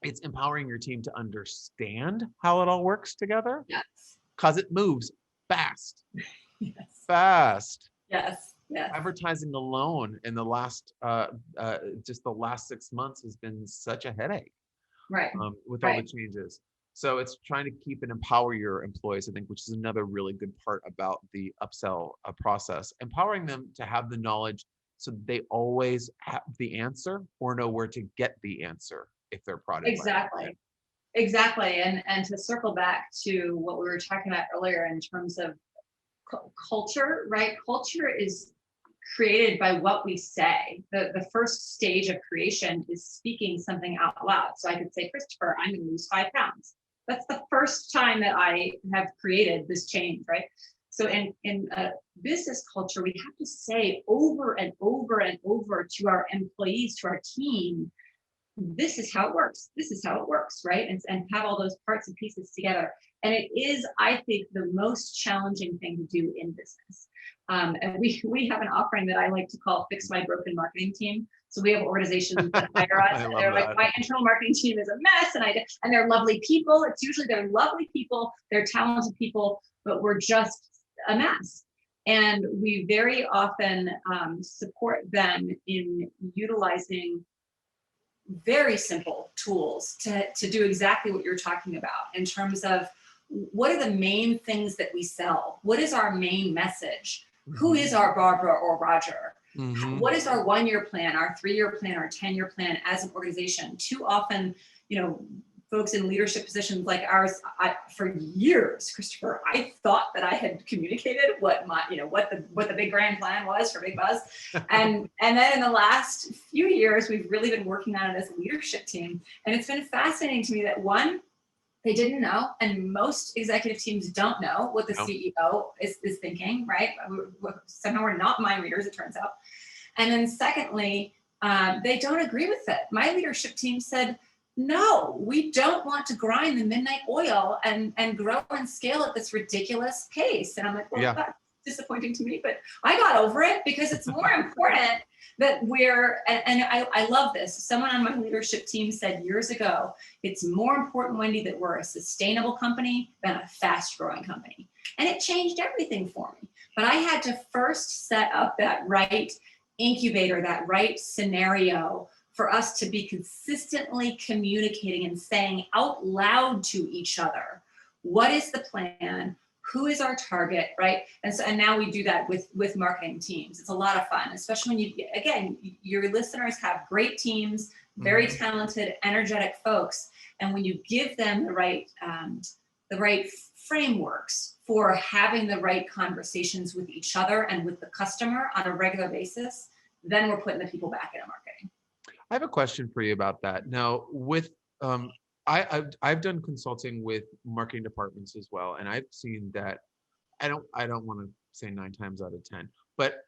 [SPEAKER 1] it's empowering your team to understand how it all works together
[SPEAKER 2] Yes.
[SPEAKER 1] because it moves fast,
[SPEAKER 2] Yes.
[SPEAKER 1] fast.
[SPEAKER 2] Yes. Yes.
[SPEAKER 1] Advertising alone in the last just the last 6 months has been such a headache
[SPEAKER 2] Right.
[SPEAKER 1] with all the
[SPEAKER 2] Right.
[SPEAKER 1] changes. So it's trying to keep and empower your employees, I think, which is another really good part about the upsell process, empowering them to have the knowledge so they always have the answer or know where to get the answer if they're prodded by it.
[SPEAKER 2] Exactly. Exactly. And to circle back to what we were talking about earlier in terms of culture, right? Culture is created by what we say. The first stage of creation is speaking something out loud. So I could say, Christopher, I'm going to lose 5 pounds. That's the first time that I have created this change, right? So in a business culture, we have to say over and over and over to our employees, to our team, this is how it works. This is how it works, right? And have all those parts and pieces together. And it is, I think, the most challenging thing to do in business. And we have an offering that I like to call Fix My Broken Marketing Team. So we have organizations that hire us,
[SPEAKER 1] I
[SPEAKER 2] and
[SPEAKER 1] love
[SPEAKER 2] they're like,
[SPEAKER 1] that.
[SPEAKER 2] my internal marketing team is a mess, and they're lovely people. It's usually they're lovely people, they're talented people, but we're just a mess. And we very often support them in utilizing very simple tools to do exactly what you're talking about in terms of what are the main things that we sell? What is our main message? Who is our Barbara or Roger?
[SPEAKER 1] Mhm.
[SPEAKER 2] What is our 1 year plan, our 3 year plan, our 10 year plan as an organization? Too often, folks in leadership positions like ours, for years, Christopher, I thought that I had communicated what the big grand plan was for Big Buzz, and then in the last few years, we've really been working on it as a leadership team, and it's been fascinating to me that one, they didn't know, and most executive teams don't know what the
[SPEAKER 1] No.
[SPEAKER 2] CEO is thinking, right? Somehow we're not mind readers, it turns out. And then secondly, they don't agree with it. My leadership team said, no, we don't want to grind the midnight oil and grow and scale at this ridiculous pace. And I'm like, well,
[SPEAKER 1] Yeah.
[SPEAKER 2] that's disappointing to me, but I got over it because it's more important that I love this. Someone on my leadership team said years ago, it's more important, Wendy, that we're a sustainable company than a fast growing company. And it changed everything for me. But I had to first set up that right incubator, that right scenario for us to be consistently communicating and saying out loud to each other, what is the plan? Who is our target, right? And now we do that with marketing teams. It's a lot of fun, especially when your listeners have great teams, very talented, energetic folks. And when you give them the right frameworks for having the right conversations with each other and with the customer on a regular basis, then we're putting the people back into marketing.
[SPEAKER 1] I have a question for you about that. Now, with I've done consulting with marketing departments as well, and I've seen that I don't want to say 9 times out of 10, but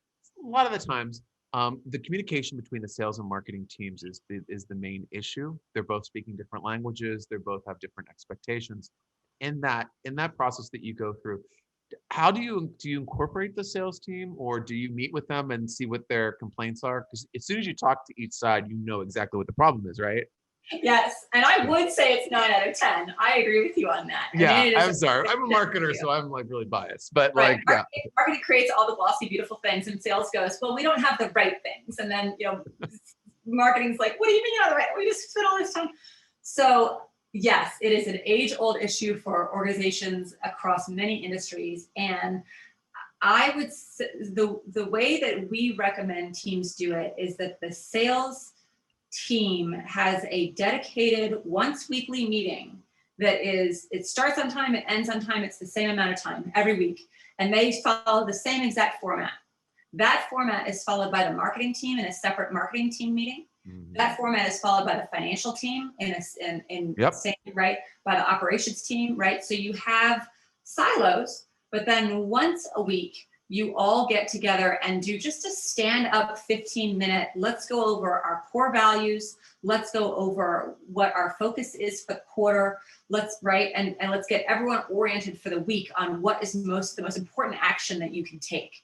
[SPEAKER 1] a lot of the times the communication between the sales and marketing teams is the main issue. They're both speaking different languages. They both have different expectations. In that process that you go through, how do you incorporate the sales team, or do you meet with them and see what their complaints are? Because as soon as you talk to each side, you know exactly what the problem is, right?
[SPEAKER 2] Yes, and I would say it's 9 out of 10. I agree with you on that. I
[SPEAKER 1] Yeah,
[SPEAKER 2] mean,
[SPEAKER 1] I'm sorry. I'm a marketer, so I'm like really biased. But
[SPEAKER 2] right.
[SPEAKER 1] like, yeah,
[SPEAKER 2] Marketing creates all the glossy, beautiful things, and sales goes, well, we don't have the right things. And then, marketing's like, what do you mean you don't have the right? We just spent all this time. So yes, it is an age-old issue for organizations across many industries. And I would say the way that we recommend teams do it is that the sales team has a dedicated once weekly meeting it starts on time, it ends on time, it's the same amount of time every week. And they follow the same exact format. That format is followed by the marketing team in a separate marketing team meeting. That format is followed by the financial team right, by the operations team, right? So you have silos, but then once a week, you all get together and do just a stand up 15-minute, let's go over our core values, let's go over what our focus is for the quarter, and let's get everyone oriented for the week on what is the most important action that you can take.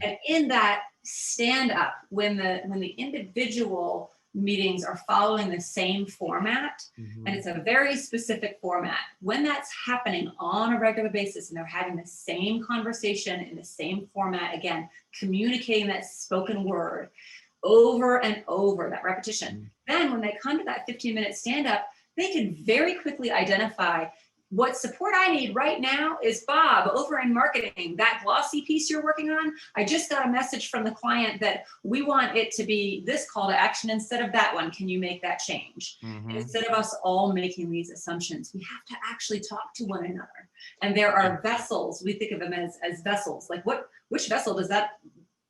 [SPEAKER 2] And in that stand up, when the individual meetings are following the same format, and it's a very specific format, when that's happening on a regular basis and they're having the same conversation in the same format, again, communicating that spoken word over and over, that repetition, then when they come to that 15-minute stand-up, they can very quickly identify what support I need right now is Bob over in marketing, that glossy piece you're working on. I just got a message from the client that we want it to be this call to action instead of that one. Can you make that change? Instead of us all making these assumptions, we have to actually talk to one another. And there are vessels, we think of them as vessels, like which vessel does that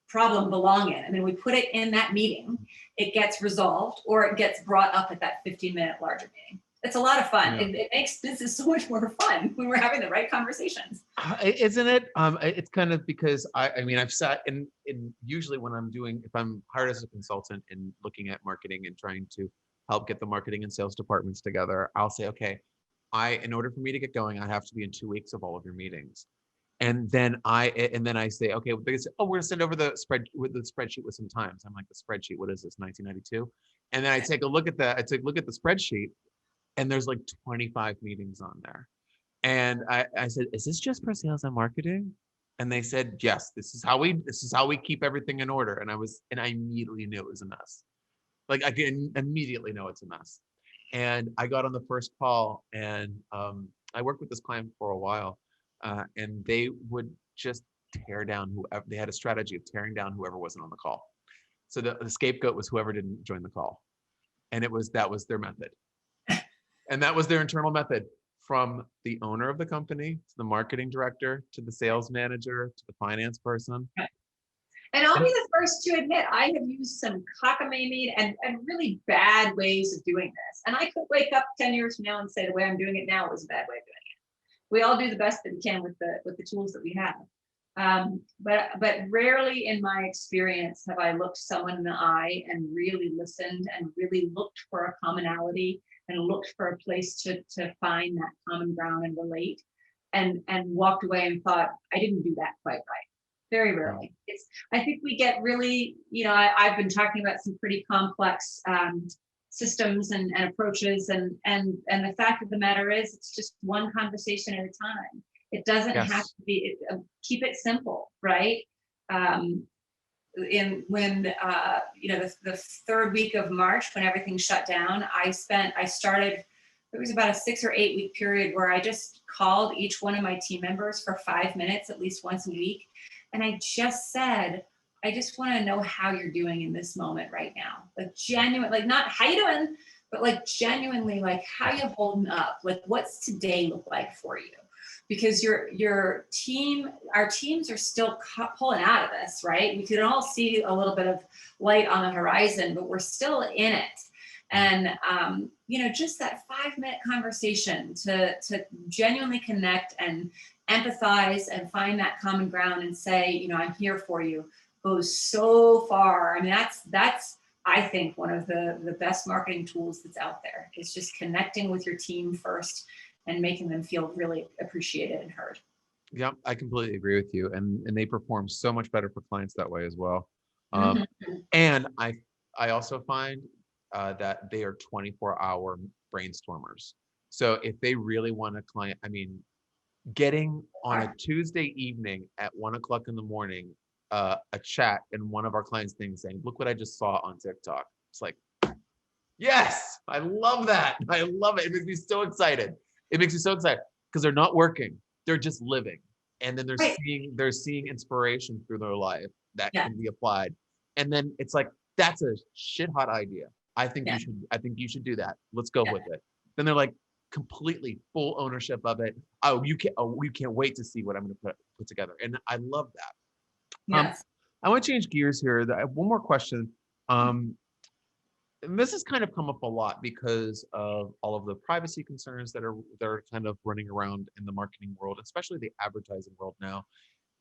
[SPEAKER 2] problem belong in? I mean, we put it in that meeting, it gets resolved, or it gets brought up at that 15-minute larger meeting. It's a lot of fun. It makes business so much more fun when we're having the right conversations.
[SPEAKER 1] Isn't it? It's kind of because I've sat in usually when if I'm hired as a consultant and looking at marketing and trying to help get the marketing and sales departments together, I'll say, okay, in order for me to get going, I have to be in 2 weeks of all of your meetings. And then I say, okay, they say, oh, we're gonna send over the spreadsheet with some times. I'm like, the spreadsheet, what is this, 1992? And then I take a look at the spreadsheet, and there's like 25 meetings on there. And I said, is this just for sales and marketing? And they said, yes, this is how we keep everything in order. And I immediately knew it was a mess. Like I can immediately know it's a mess. And I got on the first call, and I worked with this client for a while, and they would just tear down whoever. They had a strategy of tearing down whoever wasn't on the call. So the scapegoat was whoever didn't join the call. And that was their method. And that was their internal method, from the owner of the company to the marketing director to the sales manager to the finance person.
[SPEAKER 2] And I'll be the first to admit, I have used some cockamamie and really bad ways of doing this. And I could wake up 10 years from now and say the way I'm doing it now was a bad way of doing it. We all do the best that we can with the tools that we have. But rarely in my experience have I looked someone in the eye and really listened and really looked for a commonality and looked for a place to find that common ground and relate, and walked away and thought, I didn't do that quite right. Very rarely. I think we get really, I've been talking about some pretty complex systems and approaches, and the fact of the matter is, it's just one conversation at a time. It doesn't have to be, keep it simple, right? The third week of March, when everything shut down, there was about a 6 or 8 week period where I just called each one of my team members for 5 minutes at least once a week. And I just said, I just want to know how you're doing in this moment right now. Like genuine, like not how you doing, but like genuinely, like how you holding up? Like what's today look like for you? Because our teams are still pulling out of this, right? We can all see a little bit of light on the horizon, but we're still in it. And, just that 5-minute conversation to genuinely connect and empathize and find that common ground and say, I'm here for you, goes so far. I mean, that's I think one of the best marketing tools that's out there. Is just connecting with your team first and making them feel really appreciated and heard.
[SPEAKER 1] Yeah, I completely agree with you. And they perform so much better for clients that way as well. And I also find that they are 24-hour brainstormers. So if they really want a client, getting on a Tuesday evening at 1:00 in the morning, a chat in one of our clients' things saying, look what I just saw on TikTok. It's like, yes, I love that. I love it. It makes me so excited. It makes me so excited because they're not working. They're just living. And then they're seeing inspiration through their life that can be applied. And then it's like, that's a shit hot idea. I think you should do that. Let's go with it. Then they're like completely full ownership of it. We can't wait to see what I'm going to put together. And I love that.
[SPEAKER 2] Yes.
[SPEAKER 1] I want to change gears here. I have one more question. Um, and this has kind of come up a lot because of all of the privacy concerns that are kind of running around in the marketing world, especially the advertising world now.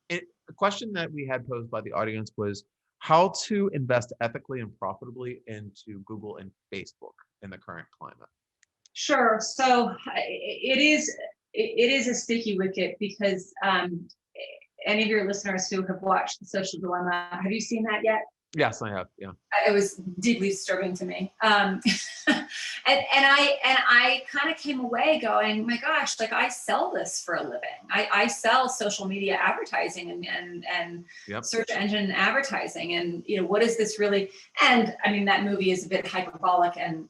[SPEAKER 1] The question that we had posed by the audience was how to invest ethically and profitably into Google and Facebook in the current climate.
[SPEAKER 2] Sure. So it is a sticky wicket because any of your listeners who have watched The Social Dilemma, have you seen that yet?
[SPEAKER 1] Yes, I have. Yeah.
[SPEAKER 2] It was deeply disturbing to me. And I kind of came away going, my gosh, like I sell this for a living. I sell social media advertising and
[SPEAKER 1] Yep.
[SPEAKER 2] search engine advertising. And, you know, what is this really? And I mean, that movie is a bit hyperbolic and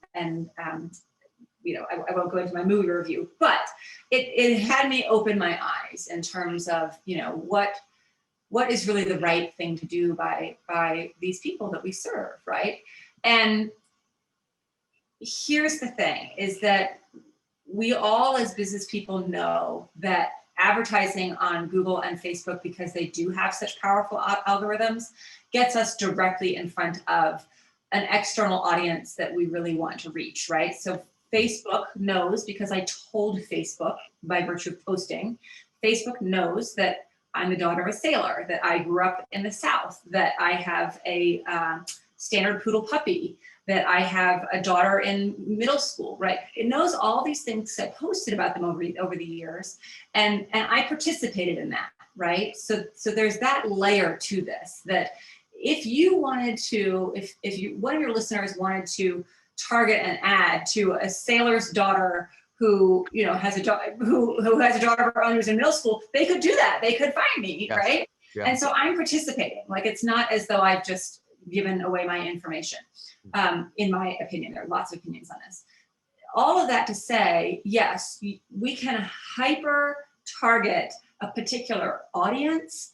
[SPEAKER 2] you know, I won't go into my movie review, but it had me open my eyes in terms of, you know, what is really the right thing to do by these people that we serve, right? And here's the thing, is that we all as business people know that advertising on Google and Facebook, because they do have such powerful algorithms, gets us directly in front of an external audience that we really want to reach, right? So Facebook knows, because I told Facebook by virtue of posting, Facebook knows that I'm the daughter of a sailor, that I grew up in the South, that I have a standard poodle puppy, that I have a daughter in middle school, right? It knows all these things. I posted about them over the years, and I participated in that, right? So there's that layer to this, that if you wanted to, if you, one of your listeners wanted to target an ad to a sailor's daughter who, you know, has a daughter who has a daughter of her own who's in middle school, they could do that. They could find me, yes. Right? Yeah. And so I'm participating. Like, it's not as though I've just given away my information. In my opinion, there are lots of opinions on this. All of that to say, yes, we can hyper target a particular audience,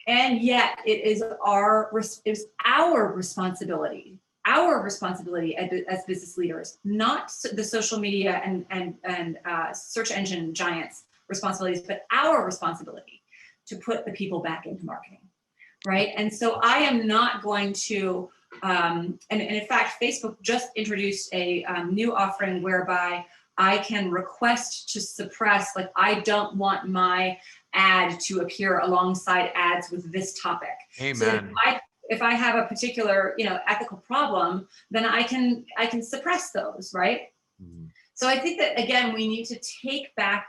[SPEAKER 2] and yet it is our responsibility as business leaders, not the social media and search engine giants' responsibilities, but our responsibility to put the people back into marketing, right? And so I am not going to, and in fact, Facebook just introduced a new offering whereby I can request to suppress, like, I don't want my ad to appear alongside ads with this topic.
[SPEAKER 1] Amen.
[SPEAKER 2] So if I have a particular, you know, ethical problem, then I can suppress those, right? Mm-hmm. So I think that, again, we need to take back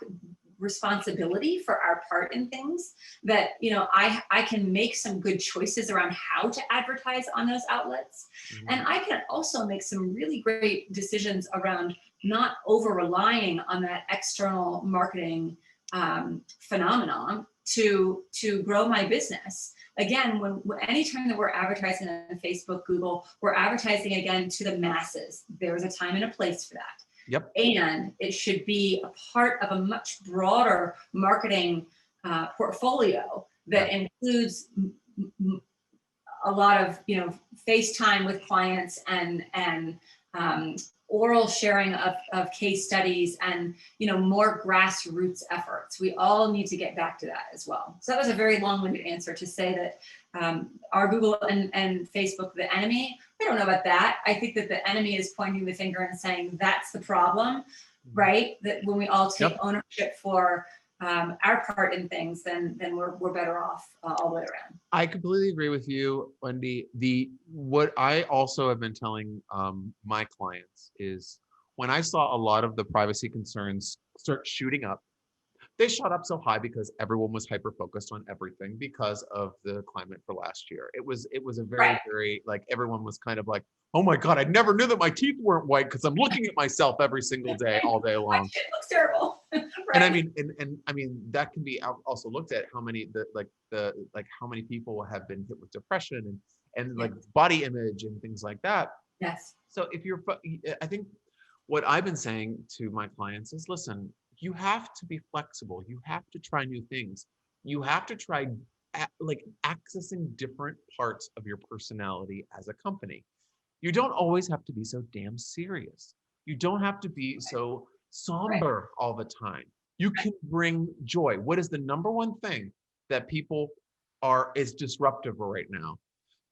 [SPEAKER 2] responsibility for our part in things, that, you know, I can make some good choices around how to advertise on those outlets. Mm-hmm. And I can also make some really great decisions around not over relying on that external marketing phenomenon to grow my business. Again, anytime that we're advertising on Facebook, Google, we're advertising again to the masses. There's a time and a place for that.
[SPEAKER 1] Yep.
[SPEAKER 2] And it should be a part of a much broader marketing portfolio that includes a lot of, you know, FaceTime with clients and oral sharing of case studies and, you know, more grassroots efforts. We all need to get back to that as well. So that was a very long-winded answer to say that are Google and Facebook the enemy? I don't know about that. I think that the enemy is pointing the finger and saying that's the problem, right? That when we all take ownership for our part in things, then we're better off all the way around.
[SPEAKER 1] I completely agree with you, Wendy. What I also have been telling my clients is, when I saw a lot of the privacy concerns start shooting up, they shot up so high because everyone was hyper focused on everything because of the climate for last year. It was a very, very, like, everyone was kind of like, oh my God, I never knew that my teeth weren't white because I'm looking at myself every single day, all day long.
[SPEAKER 2] My shit looks terrible.
[SPEAKER 1] And I mean, and I mean, that can be also looked at how many how many people have been hit with depression and like body image and things like that.
[SPEAKER 2] Yes.
[SPEAKER 1] So I think what I've been saying to my clients is, listen, you have to be flexible. You have to try new things. You have to try accessing different parts of your personality as a company. You don't always have to be so damn serious. You don't have to be so somber all the time. You can bring joy. What is the number one thing that people is disruptive right now.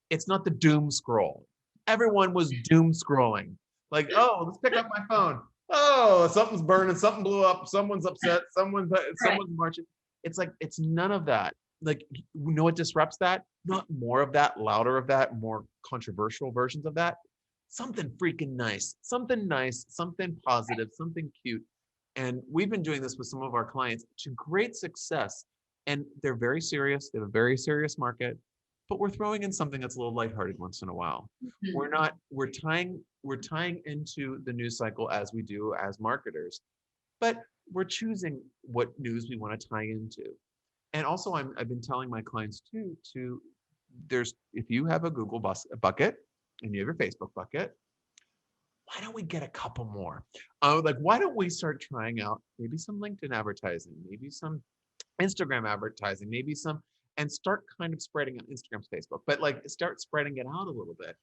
[SPEAKER 1] It's not the doom scroll. Everyone was doom scrolling. Like, oh, let's pick up my phone. Oh, something's burning, something blew up, someone's upset, someone's marching. It's like, it's none of that. Like, you know what disrupts that? Not more of that, louder of that, more controversial versions of that. Something freaking nice, something positive, something cute. And we've been doing this with some of our clients to great success. And they're very serious. They have a very serious market, but we're throwing in something that's a little lighthearted once in a while. We're tying into the news cycle as we do as marketers, but we're choosing what news we want to tie into. And also I've been telling my clients too, if you have a Google bucket and you have your Facebook bucket, why don't we get a couple more? Like, why don't we start trying out maybe some LinkedIn advertising, maybe some Instagram advertising, maybe some, and start kind of spreading on Instagram's Facebook, but like start spreading it out a little bit.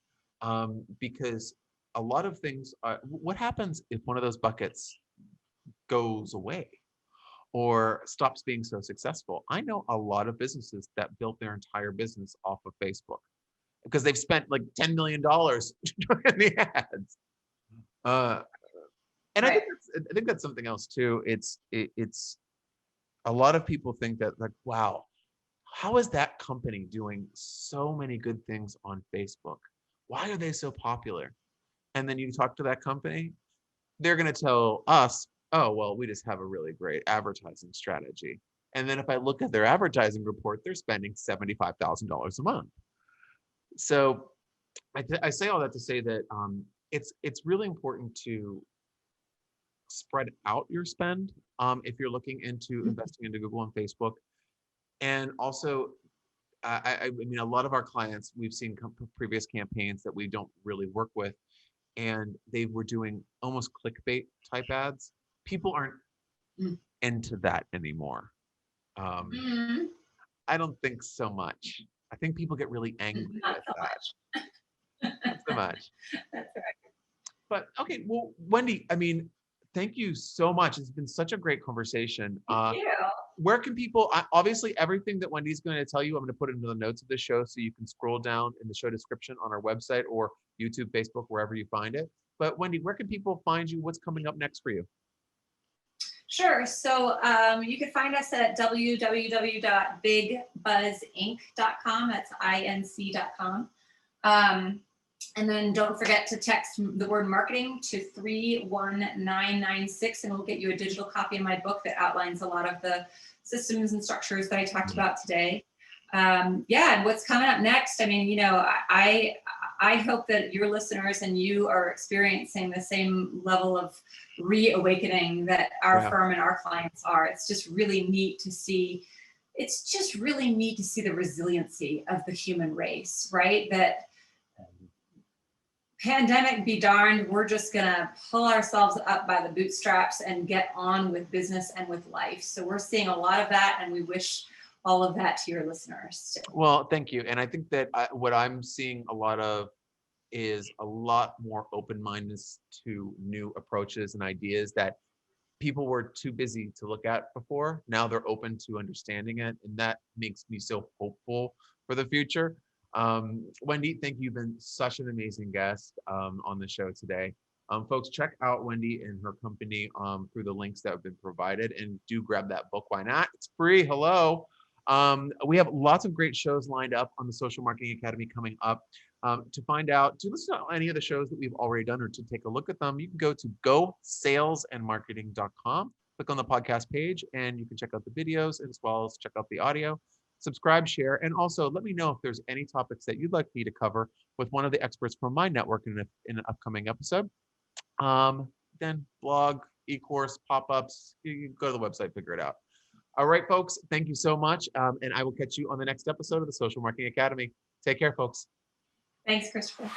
[SPEAKER 1] Because a lot of things, what happens if one of those buckets goes away or stops being so successful? I know a lot of businesses that built their entire business off of Facebook because they've spent like $10 million in the ads. And I think that's something else too. It's a lot of people think that, like, wow, how is that company doing so many good things on Facebook? Why are they so popular? And then you talk to that company, they're going to tell us, oh, well, we just have a really great advertising strategy. And then if I look at their advertising report, they're spending $75,000 a month. So I say all that to say that it's really important to spread out your spend if you're looking into investing into Google and Facebook. And also, I mean, a lot of our clients, we've seen previous campaigns that we don't really work with, and they were doing almost clickbait type ads. People aren't into that anymore. I don't think so much. I think people get really angry
[SPEAKER 2] Not
[SPEAKER 1] with
[SPEAKER 2] so
[SPEAKER 1] that.
[SPEAKER 2] much.
[SPEAKER 1] Not so much.
[SPEAKER 2] That's right.
[SPEAKER 1] But okay, well, Wendy, I mean, thank you so much. It's been such a great conversation.
[SPEAKER 2] Thank you.
[SPEAKER 1] Where can people, obviously everything that Wendy's going to tell you, I'm going to put into the notes of the show so you can scroll down in the show description on our website or YouTube, Facebook, wherever you find it. But Wendy, where can people find you? What's coming up next for you?
[SPEAKER 2] Sure. So you can find us at www.bigbuzzinc.com. That's INC.com. And then don't forget to text the word marketing to 31996, and we'll get you a digital copy of my book that outlines a lot of the systems and structures that I talked about today. And what's coming up next? I mean, I hope that your listeners and you are experiencing the same level of reawakening that our firm and our clients are. It's just really neat to see. It's just really neat to see the resiliency of the human race, right? That pandemic be darned, we're just gonna pull ourselves up by the bootstraps and get on with business and with life. So we're seeing a lot of that, and we wish all of that to your listeners.
[SPEAKER 1] Well, thank you. And I think that what I'm seeing a lot of is a lot more open-mindedness to new approaches and ideas that people were too busy to look at before. Now they're open to understanding it, and that makes me so hopeful for the future. Wendy, thank you. You've been such an amazing guest on the show today. Folks, check out Wendy and her company through the links that have been provided, and do grab that book. Why not? It's free. Hello. We have lots of great shows lined up on the Social Marketing Academy coming up. To find out, to listen to any of the shows that we've already done or to take a look at them, you can go to gosalesandmarketing.com, click on the podcast page, and you can check out the videos as well as check out the audio. Subscribe, share, and also let me know if there's any topics that you'd like me to cover with one of the experts from my network in an upcoming episode. Then blog, e-course, pop-ups, you can go to the website, figure it out. All right, folks, thank you so much. And I will catch you on the next episode of the Social Marketing Academy. Take care, folks.
[SPEAKER 2] Thanks, Christopher.